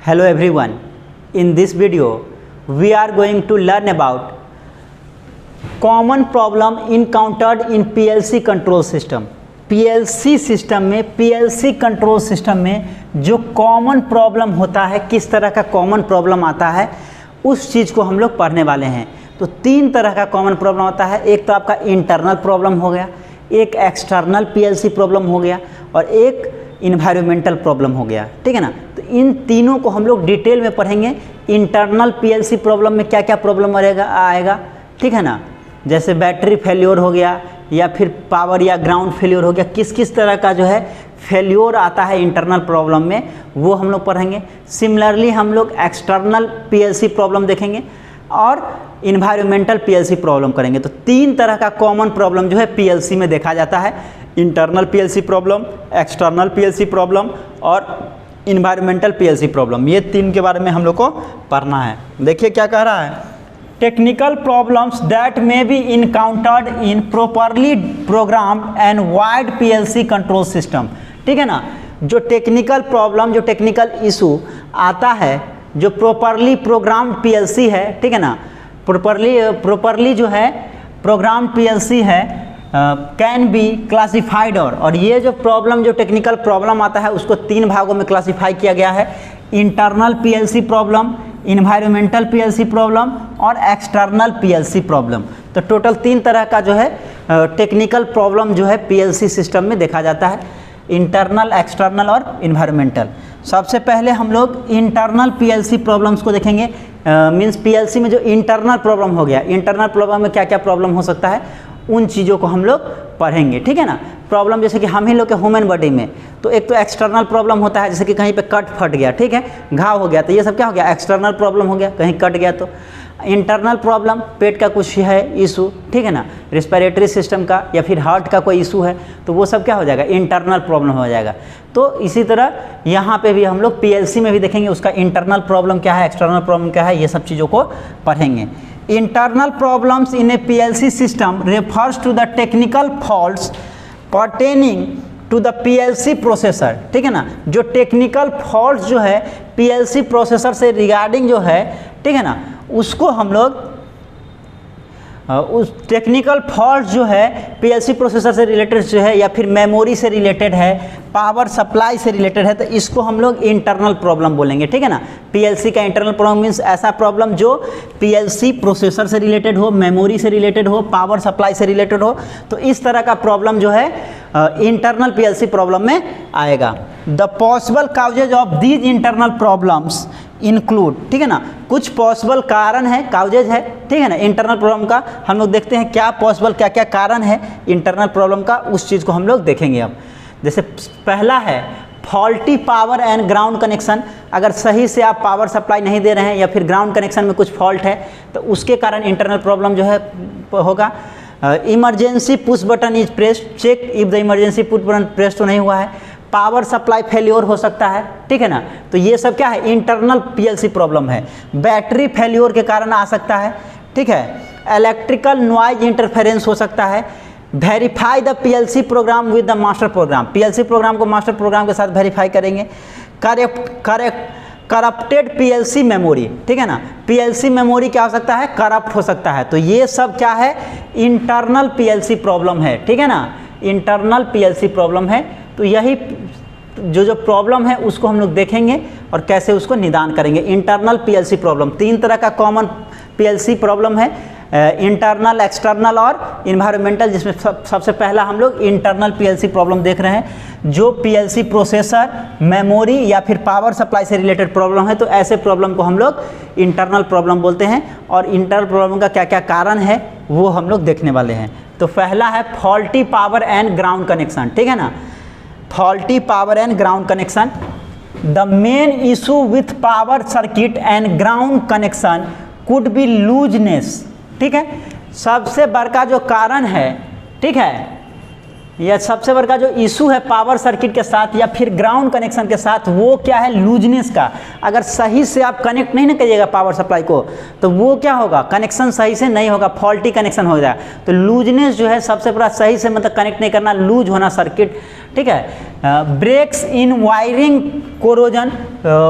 Hello everyone, in this video we are going to learn about common problem encountered in PLC control system। PLC system में, PLC control system में जो common problem होता है, किस तरह का common problem आता है, उस चीज़ को हम लोग पढ़ने वाले हैं। तो तीन तरह का कॉमन प्रॉब्लम होता है। एक तो आपका इंटरनल प्रॉब्लम हो गया, एक एक्सटर्नल PLC प्रॉब्लम हो गया और एक इन्वायरमेंटल प्रॉब्लम हो गया। ठीक है ना। तो इन तीनों को हम लोग डिटेल में पढ़ेंगे। इंटरनल PLC प्रॉब्लम में क्या क्या प्रॉब्लम आएगा, ठीक है ना, जैसे बैटरी फेल्योर हो गया या फिर पावर या ग्राउंड फेल्योर हो गया, किस किस तरह का जो है फेल्योर आता है इंटरनल प्रॉब्लम में, वो हम लोग पढ़ेंगे। सिमिलरली हम लोग एक्सटर्नल PLC प्रॉब्लम देखेंगे और इन्वायरमेंटल PLC प्रॉब्लम करेंगे। तो तीन तरह का कॉमन प्रॉब्लम जो है PLC में देखा जाता है, internal PLC problem, external PLC problem और इन्वायरमेंटल PLC प्रॉब्लम। ये तीन के बारे में हम लोग को पढ़ना है। देखिए क्या कह रहा है, technical problems that may be encountered in properly programmed and wide PLC control system. ठीक है ना। जो टेक्निकल प्रॉब्लम, जो टेक्निकल इशू आता है, जो प्रॉपरली प्रोग्राम्ड PLC है, ठीक है ना, प्रॉपरली जो है प्रोग्राम PLC है, कैन बी क्लासिफाइड। और ये जो प्रॉब्लम, जो टेक्निकल प्रॉब्लम आता है, उसको तीन भागों में क्लासिफाई किया गया है। Internal PLC problem, environmental PLC problem और एक्सटर्नल PLC प्रॉब्लम। तो टोटल तीन तरह का जो है टेक्निकल प्रॉब्लम जो है PLC सिस्टम में देखा जाता है, इंटरनल, एक्सटर्नल और इन्वायरमेंटल। सबसे पहले हम लोग इंटरनल PLC प्रॉब्लम्स को देखेंगे। मींस PLC में जो इंटरनल प्रॉब्लम हो गया, इंटरनल प्रॉब्लम में क्या क्या प्रॉब्लम हो सकता है, उन चीज़ों को हम लोग पढ़ेंगे। ठीक है ना। प्रॉब्लम जैसे कि हम ही लोग के ह्यूमन बॉडी में, तो एक तो एक्सटर्नल प्रॉब्लम होता है, जैसे कि कहीं पे कट फट गया, ठीक है, घाव हो गया, तो ये सब क्या हो गया, एक्सटर्नल प्रॉब्लम हो गया, कहीं कट गया। तो इंटरनल प्रॉब्लम, पेट का कुछ है इशू, ठीक है ना, रेस्पिरेटरी सिस्टम का या फिर हार्ट का कोई इशू है, तो वो सब क्या हो जाएगा, इंटरनल प्रॉब्लम हो जाएगा। तो इसी तरह यहाँ पे भी हम लोग PLC में भी देखेंगे उसका इंटरनल प्रॉब्लम क्या है, एक्सटर्नल प्रॉब्लम क्या है, ये सब चीज़ों को पढ़ेंगे। Internal problems in a PLC system refers to the technical faults pertaining to the PLC processor। ठीक है ना। जो टेक्निकल फॉल्ट्स जो है PLC प्रोसेसर से रिगार्डिंग जो है, ठीक है ना, उसको हम लोग उस टेक्निकल फॉल्ट जो है PLC प्रोसेसर से रिलेटेड जो है, या फिर मेमोरी से रिलेटेड है, पावर सप्लाई से रिलेटेड है, तो इसको हम लोग इंटरनल प्रॉब्लम बोलेंगे। ठीक है ना। PLC का इंटरनल प्रॉब्लम मीन्स ऐसा प्रॉब्लम जो PLC प्रोसेसर से रिलेटेड हो, मेमोरी से रिलेटेड हो, पावर सप्लाई से रिलेटेड हो, तो इस तरह का प्रॉब्लम जो है इंटरनल PLC प्रॉब्लम में आएगा। The possible causes of these internal problems include, ठीक है ना, कुछ पॉसिबल कारण है, काउजेज है, ठीक है ना, इंटरनल प्रॉब्लम का। हम लोग देखते हैं क्या पॉसिबल, क्या क्या कारण है इंटरनल प्रॉब्लम का, उस चीज़ को हम लोग देखेंगे अब। जैसे पहला है faulty power and ground connection. अगर सही से आप पावर सप्लाई नहीं दे रहे हैं या फिर ग्राउंड कनेक्शन में कुछ फॉल्ट है, तो उसके कारण इंटरनल प्रॉब्लम जो है होगा। Emergency push button is pressed, check if the emergency push button press तो नहीं हुआ है। पावर सप्लाई फेल्योर हो सकता है, ठीक है ना, तो ये सब क्या है, इंटरनल PLC प्रॉब्लम है। बैटरी फेल्योर के कारण आ सकता है, ठीक है। इलेक्ट्रिकल नॉइज इंटरफेरेंस हो सकता है। Verify the PLC program with the master program, PLC program को मास्टर प्रोग्राम के साथ वेरीफाई करेंगे। करप्टेड PLC मेमोरी, ठीक है ना, PLC मेमोरी क्या हो सकता है, करप्ट हो सकता है। तो ये सब क्या है, इंटरनल PLC प्रॉब्लम है, ठीक है ना, इंटरनल PLC प्रॉब्लम है। तो यही जो प्रॉब्लम है उसको हम लोग देखेंगे और कैसे उसको निदान करेंगे। इंटरनल PLC प्रॉब्लम, तीन तरह का कॉमन PLC प्रॉब्लम है, इंटरनल, एक्सटर्नल और इन्वायरमेंटल, जिसमें सबसे पहला हम लोग इंटरनल PLC प्रॉब्लम देख रहे हैं। जो PLC प्रोसेसर, मेमोरी या फिर पावर सप्लाई से रिलेटेड प्रॉब्लम है, तो ऐसे प्रॉब्लम को हम लोग इंटरनल प्रॉब्लम बोलते हैं। और इंटरनल प्रॉब्लम का क्या क्या कारण है वो हम लोग देखने वाले हैं। तो पहला है faulty power and ground connection, ठीक है ना, faulty power and ground connection. The main issue with power circuit and ground connection could be looseness. ठीक है। सबसे बड़का जो कारण है, ठीक है, यह सबसे बड़का जो इशू है पावर सर्किट के साथ या फिर ग्राउंड कनेक्शन के साथ, वो क्या है, लूजनेस का। अगर सही से आप कनेक्ट नहीं ना करिएगा पावर सप्लाई को, तो वो क्या होगा, कनेक्शन सही से नहीं होगा, फॉल्टी कनेक्शन हो जाएगा। तो लूजनेस जो है सबसे बड़ा, सही से मतलब कनेक्ट नहीं करना, लूज होना सर्किट, ठीक है। Breaks in wiring corrosion,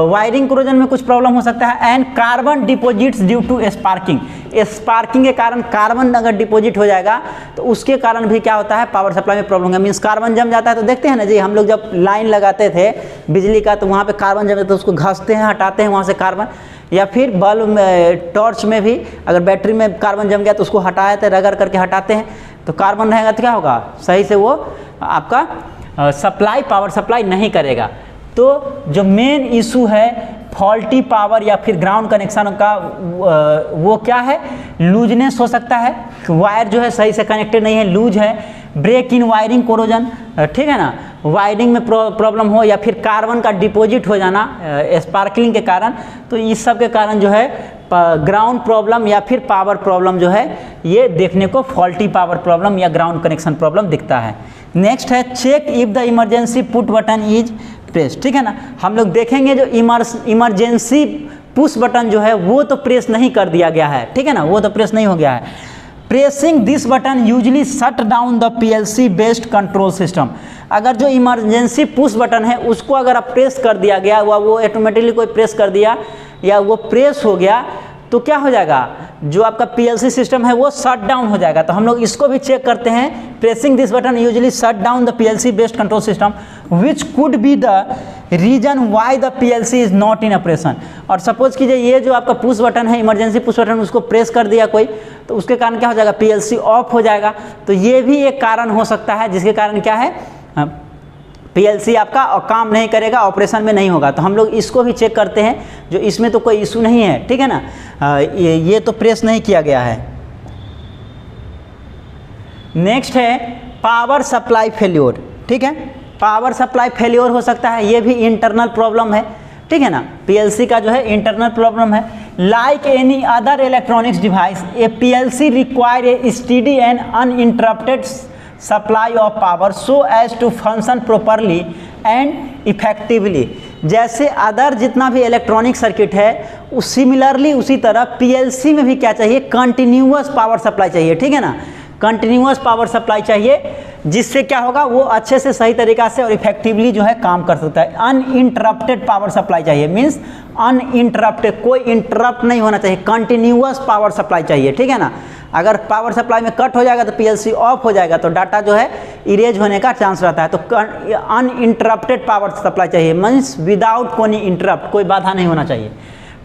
wiring corrosion में कुछ प्रॉब्लम हो सकता है, and carbon deposits due to sparking, sparking के कारण कार्बन अगर डिपॉजिट हो जाएगा तो उसके कारण भी क्या होता है, पावर सप्लाई में प्रॉब्लम है, मीन्स कार्बन जम जाता है। तो देखते हैं ना जी, हम लोग जब लाइन लगाते थे बिजली का तो वहाँ पे कार्बन जम जाता है, तो उसको घसते हैं, हटाते हैं वहाँ से कार्बन, या फिर बल्ब में, टॉर्च में भी अगर बैटरी में कार्बन जम गया तो उसको हटाए थे, रगड़ करके हटाते हैं, तो कार्बन रहेगा तो क्या होगा, सही से वो आपका सप्लाई, पावर सप्लाई नहीं करेगा। तो जो मेन इशू है फॉल्टी पावर या फिर ग्राउंड कनेक्शन का, वो क्या है, लूजनेस हो सकता है, वायर जो है सही से कनेक्टेड नहीं है, लूज है, ब्रेक इन वायरिंग कोरोजन, ठीक है ना, वायरिंग में प्रॉब्लम हो, या फिर कार्बन का डिपॉजिट हो जाना स्पार्कलिंग के कारण, तो इस सब के कारण जो है ग्राउंड प्रॉब्लम या फिर पावर प्रॉब्लम जो है ये देखने को फॉल्टी पावर प्रॉब्लम या ग्राउंड कनेक्शन प्रॉब्लम दिखता है। नेक्स्ट है check if the emergency put button is press, ठीक है ना, हम लोग देखेंगे जो इमरजेंसी पुश बटन जो है वो तो प्रेस नहीं कर दिया गया है, ठीक है ना, वो तो प्रेस नहीं हो गया है। Pressing this button usually shut down the PLC based control system, अगर जो इमरजेंसी पुश बटन है उसको अगर आप प्रेस कर दिया गया, वो ऑटोमेटिकली कोई प्रेस कर दिया या वो प्रेस हो गया तो क्या हो जाएगा, जो आपका पीएलसी सिस्टम है वो शट डाउन हो जाएगा। तो हम लोग इसको भी चेक करते हैं, pressing this button usually shut down the PLC based control system which could be the reason why the PLC is not in operation. और सपोज कीजिए ये जो आपका पुश बटन है, इमरजेंसी पुश बटन, उसको प्रेस कर दिया कोई, तो उसके कारण क्या हो जाएगा, पीएलसी ऑफ हो जाएगा। तो ये भी एक कारण हो सकता है जिसके कारण क्या है, पीएलसी आपका काम नहीं करेगा, ऑपरेशन में नहीं होगा। तो हम लोग इसको भी चेक करते हैं, जो इसमें तो कोई इशू नहीं है, ठीक है ना, ये तो प्रेस नहीं किया गया है। नेक्स्ट है पावर सप्लाई फेल्योर, ठीक है, पावर सप्लाई फेल्योर हो सकता है, ये भी इंटरनल प्रॉब्लम है, ठीक है ना, पीएलसी का जो है इंटरनल प्रॉब्लम है। Like any other electronics device a PLC require a steady and uninterrupted supply of power so as to function properly and effectively. जैसे अदर जितना भी इलेक्ट्रॉनिक सर्किट है सिमिलरली उसी तरह पीएलसी में भी क्या चाहिए, कंटिन्यूअस पावर सप्लाई चाहिए, ठीक है ना, कंटिन्यूअस पावर सप्लाई चाहिए, जिससे क्या होगा, वो अच्छे से सही तरीका से और इफेक्टिवली जो है काम कर सकता है। अनइंटरप्टेड पावर सप्लाई चाहिए, मीन्स अनइंटरप्टेड, कोई इंटरप्ट नहीं होना चाहिए, कंटिन्यूअस पावर सप्लाई चाहिए, ठीक है ना। अगर पावर सप्लाई में कट हो जाएगा तो पीएलसी ऑफ हो जाएगा, तो डाटा जो है इरेज होने का चांस रहता है। तो अनइंटरप्टेड पावर सप्लाई चाहिए, मीन्स विदाउट कोई इंटरप्ट, कोई बाधा नहीं होना चाहिए,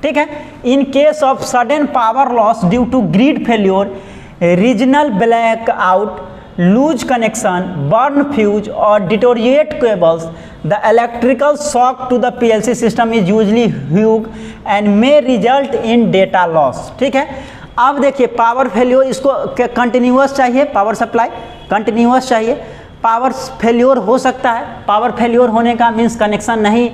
ठीक है। In case of sudden power loss due to grid failure, regional blackout, loose connection, burn fuse और deteriorate cables, the electrical shock to the PLC system is usually huge and may result in data loss, ठीक है। अब देखिए power failure, इसको continuous चाहिए, power supply continuous चाहिए, power failure हो सकता है। पावर फेल्योर होने का मीन्स कनेक्शन नहीं,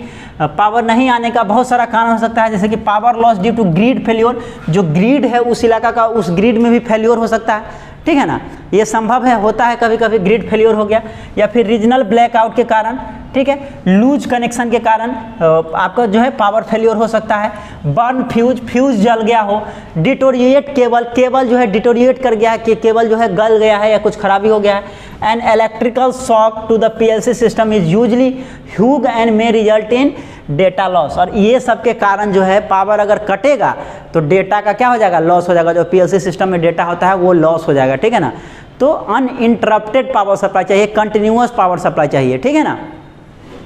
पावर नहीं आने का बहुत सारा कारण हो सकता है, जैसे कि power loss due to grid failure, जो ग्रिड है उस इलाका का, उस ग्रिड में भी फेल्योर हो सकता है, ठीक है ना, ये संभव है, होता है कभी कभी ग्रिड फेल्योर हो गया, या फिर रीजनल ब्लैकआउट के कारण, ठीक है, लूज कनेक्शन के कारण आपका जो है पावर फेल्योर हो सकता है। बर्न फ्यूज, फ्यूज जल गया हो, डिटोरिएट केबल, केबल जो है डिटोरिएट कर गया है, कि केबल जो है गल गया है या कुछ खराबी हो गया है। And electrical shock to the PLC system is usually huge and may result in data loss. और ये सब के कारण जो है पावर अगर कटेगा तो डेटा का क्या हो जाएगा, लॉस हो जाएगा, जो पीएलसी सिस्टम में डेटा होता है वो लॉस हो जाएगा, ठीक है ना। तो अनइंटरप्टेड पावर सप्लाई चाहिए, कंटिन्यूअस पावर सप्लाई चाहिए, ठीक है ना।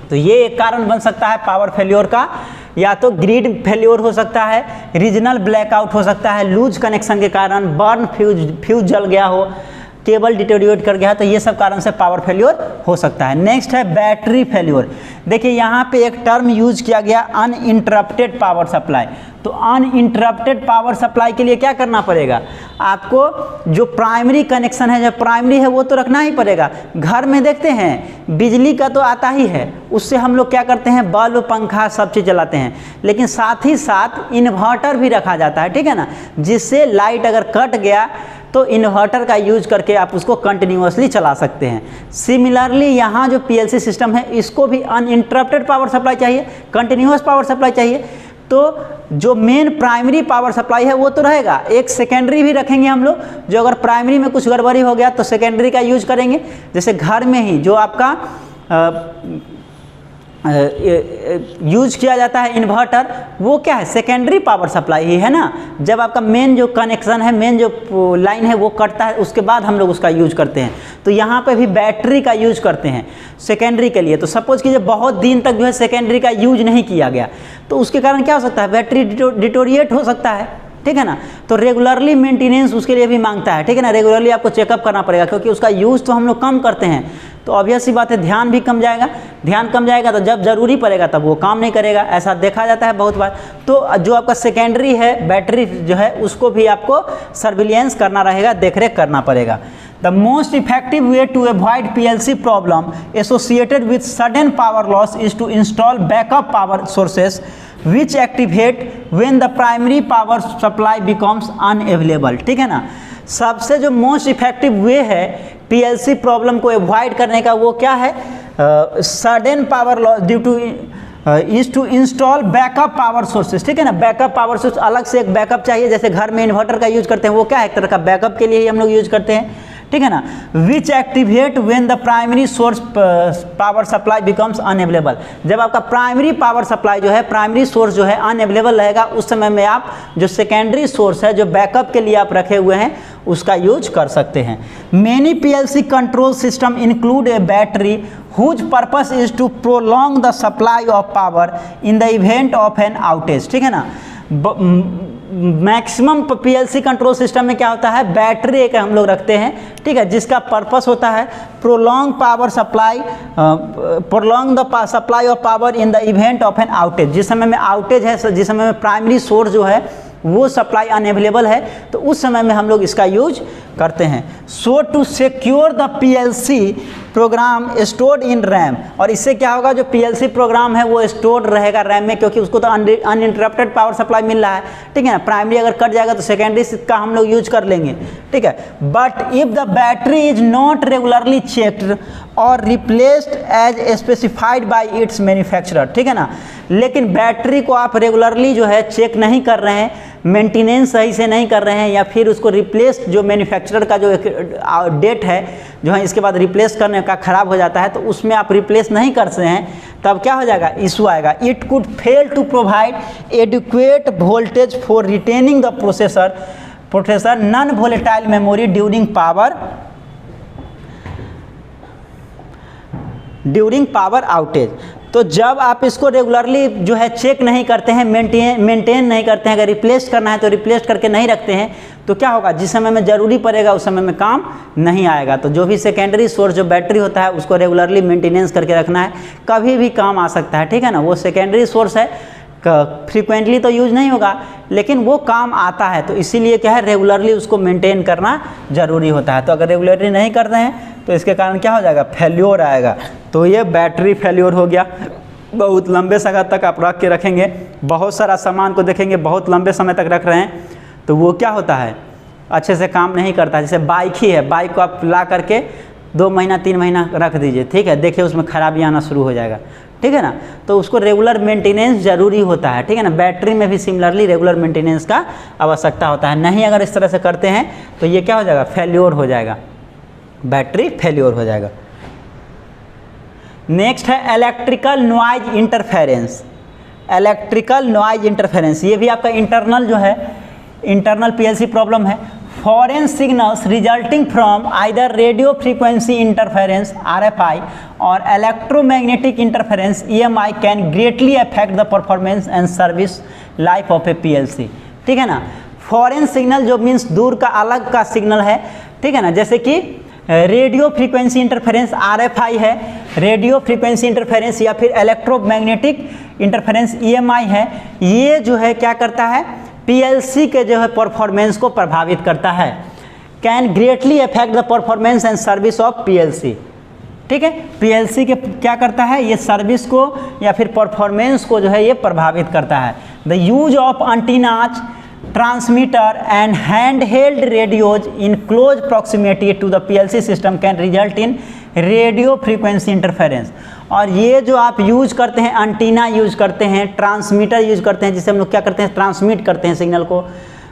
तो ये एक कारण बन सकता है पावर फेल्योर का, या तो ग्रिड फेल्योर हो सकता है, रीजनल ब्लैकआउट हो सकता है, लूज कनेक्शन के कारण, बर्न फ्यूज जल गया हो, केबल डिटोरिएट कर गया, तो ये सब कारण से पावर फेल्योर हो सकता है। नेक्स्ट है बैटरी फेल्योर। देखिए यहाँ पे एक टर्म यूज किया गया अनइंटरप्टेड पावर सप्लाई। तो अनइंटरप्टेड पावर सप्लाई के लिए क्या करना पड़ेगा, आपको जो प्राइमरी कनेक्शन है, जो प्राइमरी है वो तो रखना ही पड़ेगा। घर में देखते हैं बिजली का तो आता ही है, उससे हम लोग क्या करते हैं, बल्ब पंखा सब चीज़ चलाते हैं, लेकिन साथ ही साथ इन्वर्टर भी रखा जाता है, ठीक है ना, जिससे लाइट अगर कट गया तो इन्वर्टर का यूज करके आप उसको कंटिन्यूअसली चला सकते हैं। सिमिलरली यहाँ जो पीएलसी सिस्टम है इसको भी अनइंटरप्टेड पावर सप्लाई चाहिए, कंटिन्यूअस पावर सप्लाई चाहिए। तो जो मेन प्राइमरी पावर सप्लाई है वो तो रहेगा, एक सेकेंडरी भी रखेंगे हम लोग, जो अगर प्राइमरी में कुछ गड़बड़ी हो गया तो सेकेंडरी का यूज करेंगे। जैसे घर में ही जो आपका यूज किया जाता है इन्वर्टर, वो क्या है, सेकेंडरी पावर सप्लाई ही है ना। जब आपका मेन जो कनेक्शन है, मेन जो लाइन है वो कटता है, उसके बाद हम लोग उसका यूज करते हैं। तो यहाँ पे भी बैटरी का यूज करते हैं सेकेंडरी के लिए। तो सपोज कीजिए बहुत दिन तक जो है सेकेंडरी का यूज नहीं किया गया, तो उसके कारण क्या हो सकता है, बैटरी डिटोरिएट हो सकता है, ठीक है ना। तो रेगुलरली मेंटेनेंस उसके लिए भी मांगता है, ठीक है ना। रेगुलरली आपको चेकअप करना पड़ेगा, क्योंकि उसका यूज़ तो हम लोग कम करते हैं, तो ऑब्वियस सी बात है ध्यान भी कम जाएगा। ध्यान कम जाएगा तो जब ज़रूरी पड़ेगा तब वो काम नहीं करेगा, ऐसा देखा जाता है बहुत बार। तो जो आपका सेकेंडरी है बैटरी जो है, उसको भी आपको सर्विलियंस करना रहेगा, देखरेख करना पड़ेगा। The most effective way to avoid PLC problem associated with sudden power loss is to install backup power sources which activate when the primary power supply becomes unavailable, ठीक है ना। सबसे जो मोस्ट इफेक्टिव वे है PLC problem को avoid करने का, वो क्या है, sudden power loss due to is to install backup power sources, ठीक है ना। बैकअप पावर सोर्स, अलग से एक बैकअप चाहिए, जैसे घर में इन्वर्टर का यूज करते हैं, वो क्या है, एक तरह का बैकअप के लिए ही हम लोग यूज करते हैं, ठीक है ना। Which activate when the primary source power supply becomes unavailable. जब आपका प्राइमरी पावर सप्लाई जो है, प्राइमरी सोर्स जो है अनअवेलेबल रहेगा, उस समय में आप जो सेकेंडरी सोर्स है, जो बैकअप के लिए आप रखे हुए हैं, उसका यूज कर सकते हैं। Many PLC control system include A battery whose purpose is to prolong the supply of power in the event of an outage, ठीक है ना। मैक्सिमम PLC कंट्रोल सिस्टम में क्या होता है, बैटरी एक हम लोग रखते हैं, ठीक है, जिसका पर्पस होता है prolong power supply, prolong the supply of power in the event of an outage. जिस समय में आउटेज है, जिस समय में प्राइमरी सोर्स जो है वो सप्लाई अनअवेलेबल है, तो उस समय में हम लोग इसका यूज करते हैं। So to secure the PLC program stored in RAM, और इससे क्या होगा, जो PLC प्रोग्राम है वो स्टोर्ड रहेगा रैम में, क्योंकि उसको तो अनइंटरप्टेड पावर सप्लाई मिल रहा है, ठीक है ना। प्राइमरी अगर कट जाएगा तो सेकेंडरी का हम लोग यूज कर लेंगे, ठीक है। But if the battery is not regularly checked और replaced as specified by its manufacturer, ठीक है ना। लेकिन बैटरी को आप रेगुलरली जो है चेक नहीं कर रहे हैं, मेंटेनेंस सही से नहीं कर रहे हैं, या फिर उसको रिप्लेस, जो मैन्युफैक्चरर का जो डेट है जो है इसके बाद रिप्लेस करने का ख़राब हो जाता है, तो उसमें आप रिप्लेस नहीं करते हैं, तब क्या हो जाएगा, इशू आएगा। It could fail to provide adequate voltage for retaining the processor non volatile memory during power outage. तो जब आप इसको रेगुलरली जो है चेक नहीं करते हैं, मेंटेन नहीं करते हैं, अगर रिप्लेस करना है तो रिप्लेस करके नहीं रखते हैं, तो क्या होगा, जिस समय में ज़रूरी पड़ेगा उस समय में काम नहीं आएगा। तो जो भी सेकेंडरी सोर्स जो बैटरी होता है उसको रेगुलरली मेंटेनेंस करके रखना है, कभी भी काम आ सकता है, ठीक है ना। वो सेकेंडरी सोर्स है, फ्रीक्वेंटली तो यूज नहीं होगा, लेकिन वो काम आता है, तो इसीलिए क्या है, रेगुलरली उसको मेंटेन करना ज़रूरी होता है। तो अगर रेगुलरली नहीं करते हैं तो इसके कारण क्या हो जाएगा, फेल्योर आएगा। तो ये बैटरी फेल्योर हो गया। बहुत लंबे समय तक आप रख के रखेंगे, बहुत सारा सामान को देखेंगे बहुत लंबे समय तक रख रहे हैं, तो वो क्या होता है, अच्छे से काम नहीं करता। जैसे बाइक ही है, बाइक को आप ला करके 2 महीना 3 महीना रख दीजिए, ठीक है, देखिए उसमें खराबी आना शुरू हो जाएगा, ठीक है ना। तो उसको रेगुलर मेंटेनेंस ज़रूरी होता है, ठीक है ना। बैटरी में भी सिमिलरली रेगुलर मेंटेनेंस का आवश्यकता होता है। नहीं अगर इस तरह से करते हैं तो ये क्या हो जाएगा, फेल्योर हो जाएगा, बैटरी फेल्योर हो जाएगा। नेक्स्ट है electrical noise interference. Electrical noise interference, ये भी आपका इंटरनल जो है, इंटरनल PLC प्रॉब्लम है। Foreign signals resulting from either radio frequency interference RFI और electromagnetic interference EMI can greatly affect the performance and service life of A PLC, ठीक है ना। फॉरेन सिग्नल जो मीन्स दूर का अलग का सिग्नल है, ठीक है ना, जैसे कि रेडियो फ्रीक्वेंसी इंटरफेरेंस RFI है, रेडियो फ्रीक्वेंसी इंटरफेरेंस या फिर इलेक्ट्रोमैग्नेटिक इंटरफेरेंस EMI है। ये जो है क्या करता है, PLC के जो है परफॉर्मेंस को प्रभावित करता है। Can greatly affect the performance and service of PLC, ठीक है। PLC के क्या करता है, ये सर्विस को या फिर परफॉर्मेंस को जो है ये प्रभावित करता है। The use of antennas, transmitter and handheld radios in close proximity to the PLC system can result in radio frequency interference। और ये जो आप यूज करते हैं, एंटीना यूज करते हैं, ट्रांसमीटर यूज करते हैं, जिसे हम लोग क्या करते हैं, ट्रांसमिट करते हैं सिग्नल को,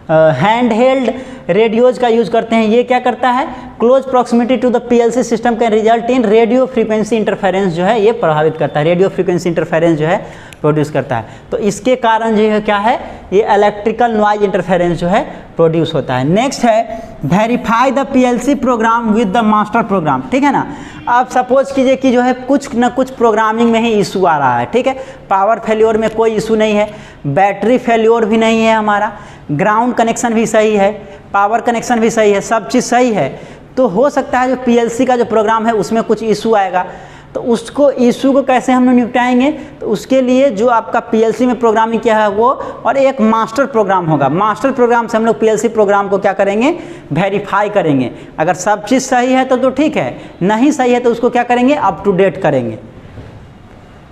हैंड हेल्ड रेडियोज का यूज करते हैं। ये क्या करता है, close proximity to the PLC system can result in radio frequency interference जो है ये प्रभावित करता है, रेडियो फ्रीक्वेंसी इंटरफेरेंस जो है प्रोड्यूस करता है। तो इसके कारण जो है क्या है, ये इलेक्ट्रिकल नॉइज इंटरफेरेंस जो है प्रोड्यूस होता है। नेक्स्ट है verify the PLC program with the master program, ठीक है ना। अब सपोज कीजिए कि जो है कुछ ना कुछ प्रोग्रामिंग में ही इशू आ रहा है, ठीक है। पावर फेल्योर में कोई इशू नहीं है, बैटरी फेल्योर भी नहीं है, हमारा ग्राउंड कनेक्शन भी सही है, पावर कनेक्शन भी सही है, सब चीज़ सही है। तो हो सकता है जो पीएलसी का जो प्रोग्राम है उसमें कुछ इशू आएगा, तो उसको इशू को कैसे हम लोग निपटाएंगे, तो उसके लिए जो आपका पीएलसी में प्रोग्रामिंग किया है वो और एक मास्टर प्रोग्राम होगा। मास्टर प्रोग्राम से हम लोग पीएलसी प्रोग्राम को क्या करेंगे, वेरीफाई करेंगे। अगर सब चीज़ सही है तो ठीक है, नहीं सही है तो उसको क्या करेंगे, अप टू डेट करेंगे,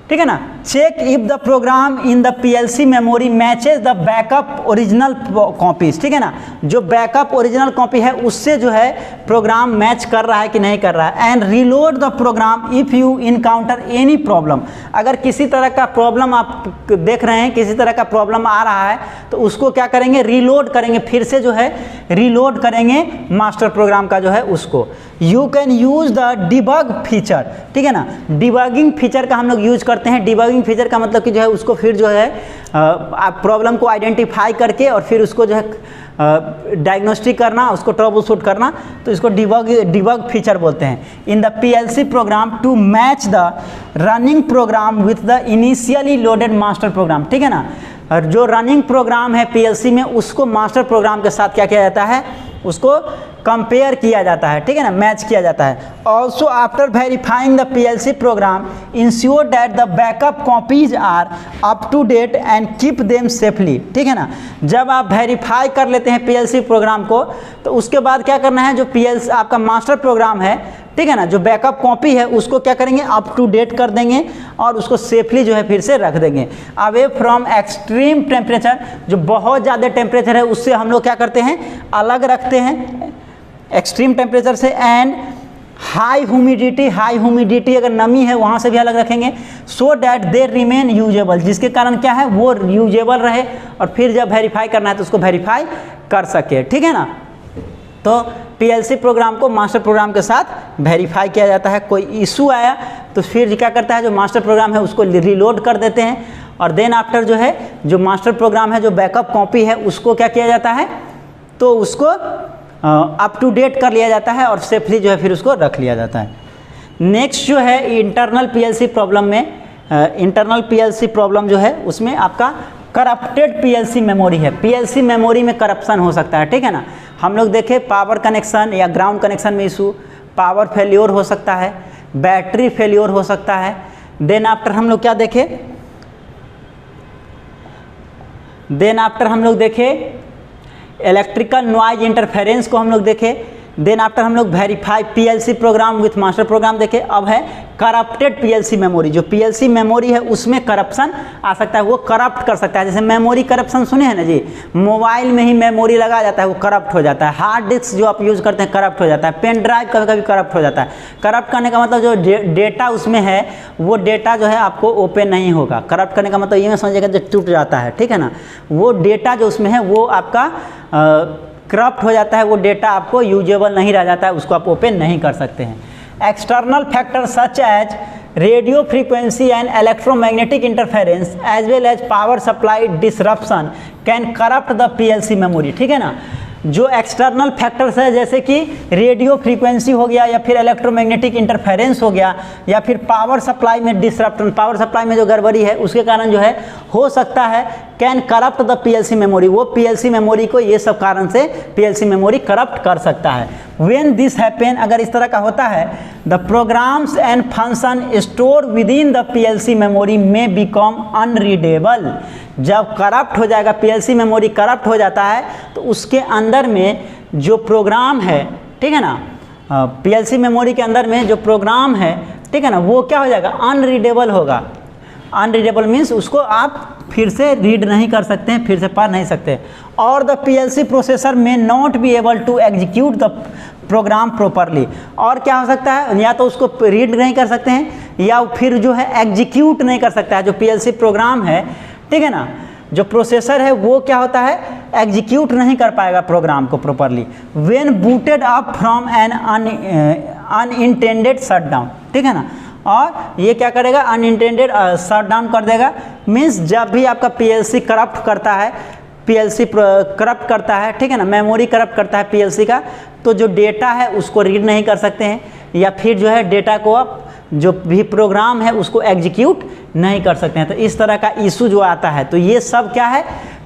ठीक है ना। Check if the program in the PLC memory matches the backup original copies, ठीक है ना। जो बैकअप ओरिजिनल कॉपी है उससे जो है प्रोग्राम मैच कर रहा है कि नहीं कर रहा है। And reload the program if you encounter any problem, अगर किसी तरह का प्रॉब्लम आप देख रहे हैं, किसी तरह का प्रॉब्लम आ रहा है तो उसको क्या करेंगे, रीलोड करेंगे, फिर से जो है रीलोड करेंगे मास्टर प्रोग्राम का जो है उसको। You can use the debug feature, ठीक है ना। डिबगिंग फीचर का हम लोग यूज करते हैं। डिबगिंग फीचर का मतलब कि जो है उसको फिर जो है आप प्रॉब्लम को आइडेंटिफाई करके और फिर उसको जो है डायग्नोस्टिक करना, उसको ट्रबल शूट करना, तो इसको डिबग फीचर बोलते हैं। In the PLC program to match the running program with the initially loaded master program, ठीक है ना। और जो रनिंग प्रोग्राम है पीएलसी में उसको मास्टर प्रोग्राम के साथ क्या किया जाता है, उसको कंपेयर किया जाता है, ठीक है ना, मैच किया जाता है। Also after verifying the PLC program ensure that the backup copies are up to date and keep them safely, ठीक है ना। जब आप वेरीफाई कर लेते हैं पीएलसी प्रोग्राम को तो उसके बाद क्या करना है, जो पीएलसी आपका मास्टर प्रोग्राम है, ठीक है ना, जो बैकअप कॉपी है उसको क्या करेंगे, अप टू डेट कर देंगे और उसको सेफली जो है फिर से रख देंगे। अवे फ्रॉम एक्सट्रीम टेम्परेचर, जो बहुत ज़्यादा टेम्परेचर है उससे हम लोग क्या करते हैं, अलग रखते हैं एक्सट्रीम टेम्परेचर से। एंड हाई ह्यूमिडिटी अगर नमी है वहाँ से भी अलग रखेंगे। So that they remain usable, जिसके कारण क्या है वो यूजेबल रहे और फिर जब वेरीफाई करना है तो उसको वेरीफाई कर सके, ठीक है ना। तो पीएलसी प्रोग्राम को मास्टर प्रोग्राम के साथ वेरीफाई किया जाता है। कोई इशू आया तो फिर क्या करता है, जो मास्टर प्रोग्राम है उसको रीलोड कर देते हैं और देन आफ्टर जो है जो मास्टर प्रोग्राम है, जो बैकअप कॉपी है, उसको क्या किया जाता है, तो उसको अप टू डेट कर लिया जाता है और सेफली जो है फिर उसको रख लिया जाता है। नेक्स्ट जो है इंटरनल पीएलसी प्रॉब्लम में, इंटरनल पीएलसी प्रॉब्लम जो है उसमें आपका करप्टेड पीएलसी मेमोरी है। पीएलसी मेमोरी में करप्शन हो सकता है, ठीक है ना। हम लोग देखें पावर कनेक्शन या ग्राउंड कनेक्शन में इशू, पावर फेल्योर हो सकता है, बैटरी फेल्योर हो सकता है। देन आफ्टर हम लोग क्या देखें, देन आफ्टर हम लोग देखें इलेक्ट्रिकल नॉइज इंटरफेरेंस को हम लोग देखें। देन आफ्टर हम लोग verify PLC program with master program देखें। अब है करप्टेड पीएलसी मेमोरी, जो पीएलसी मेमोरी है उसमें करप्शन आ सकता है, वो करप्ट कर सकता है। जैसे मेमोरी करप्शन सुने हैं ना जी, मोबाइल में ही मेमोरी लगा जाता है वो करप्ट हो जाता है, हार्ड डिस्क जो आप यूज़ करते हैं करप्ट हो जाता है, पेन ड्राइव कभी कभी करप्ट हो जाता है। करप्ट करने का मतलब जो डेटा उसमें है वो डेटा जो है आपको ओपन नहीं होगा। करप्ट करने का मतलब ये मैं समझिएगा जो टूट जाता है, ठीक है ना, वो डेटा जो उसमें है वो आपका करप्ट हो जाता है, वो डेटा आपको यूजेबल नहीं रह जाता है, उसको आप ओपन नहीं कर सकते हैं। External factor such as radio frequency and electromagnetic interference as well as power supply disruption can corrupt the PLC memory, ठीक है ना। जो एक्सटर्नल फैक्टर्स है जैसे कि रेडियो फ्रीक्वेंसी हो गया या फिर इलेक्ट्रोमैग्नेटिक इंटरफेरेंस हो गया या फिर पावर सप्लाई में डिसरप्शन, पावर सप्लाई में जो गड़बड़ी है उसके कारण जो है हो सकता है can corrupt the PLC memory, वो पीएलसी मेमोरी को ये सब कारण से पीएलसी मेमोरी करप्ट कर सकता है। व्हेन दिस हैपन, अगर इस तरह का होता है, the programs and function store within the PLC memory may become unreadable. जब करप्ट हो जाएगा, पीएलसी मेमोरी करप्ट हो जाता है तो उसके अंदर में जो प्रोग्राम है, ठीक है ना, पीएलसी मेमोरी के अंदर में जो प्रोग्राम है, ठीक है ना, वो क्या हो जाएगा, अनरीडेबल होगा। अनरीडेबल मीन्स उसको आप फिर से रीड नहीं कर सकते हैं, फिर से पढ़ नहीं सकते। और the PLC processor may not be able to execute the program properly. और क्या हो सकता है, या तो उसको रीड नहीं कर सकते हैं या फिर जो है एग्जीक्यूट नहीं कर सकता है। जो पीएलसी प्रोग्राम है, ठीक है ना, जो प्रोसेसर है वो क्या होता है, एग्जीक्यूट नहीं कर पाएगा प्रोग्राम को properly when booted up from an unintended shutdown, ठीक है ना। और ये क्या करेगा, अनइंटेंडेड शटडाउन कर देगा। मीन्स जब भी आपका पीएलसी करप्ट करता है, पीएलसी करप्ट करता है, ठीक है ना, मेमोरी करप्ट करता है पीएलसी का, तो जो डेटा है उसको रीड नहीं कर सकते हैं, या फिर जो है डेटा को आप जो भी प्रोग्राम है उसको एग्जीक्यूट नहीं कर सकते हैं। तो इस तरह का इशू जो आता है, तो ये सब क्या है,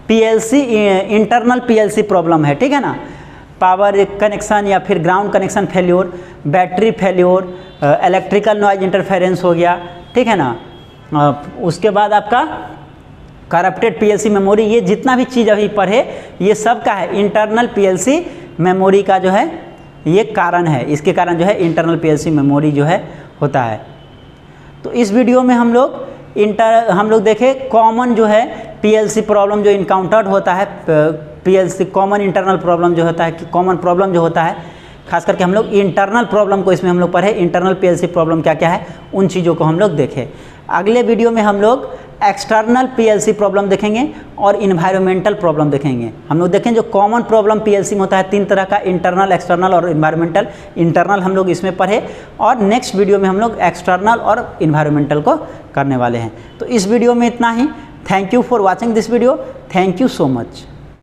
पीएलसी इंटरनल पीएलसी प्रॉब्लम है, ठीक है ना। पावर कनेक्शन या फिर ground connection failure, battery failure, electrical noise interference हो गया, ठीक है ना। उसके बाद आपका करप्टेड पीएलसी मेमोरी, ये जितना भी चीज़ अभी पढ़े ये सब का है इंटरनल पीएलसी मेमोरी का जो है ये कारण है, इसके कारण जो है इंटरनल पीएलसी मेमोरी जो है होता है। तो इस वीडियो में हम लोग देखें कॉमन जो है पीएलसी प्रॉब्लम जो इनकाउंटर्ड होता है, पीएलसी कॉमन इंटरनल प्रॉब्लम जो होता है, कि कॉमन प्रॉब्लम जो होता है, खास करके हम लोग इंटरनल प्रॉब्लम को इसमें हम लोग पढ़े, इंटरनल पीएलसी प्रॉब्लम क्या क्या है उन चीज़ों को हम लोग देखें। अगले वीडियो में हम लोग एक्सटर्नल पीएलसी प्रॉब्लम देखेंगे और इन्वायरमेंटल प्रॉब्लम देखेंगे। हम लोग देखें जो कॉमन प्रॉब्लम पीएलसी में होता है 3 तरह का, इंटरनल, एक्सटर्नल और इन्वायरमेंटल। इंटरनल हम लोग इसमें पढ़े और नेक्स्ट वीडियो में हम लोग एक्सटर्नल और इन्वायरमेंटल को करने वाले हैं। तो इस वीडियो में इतना ही। Thank you for watching this video. Thank you so much.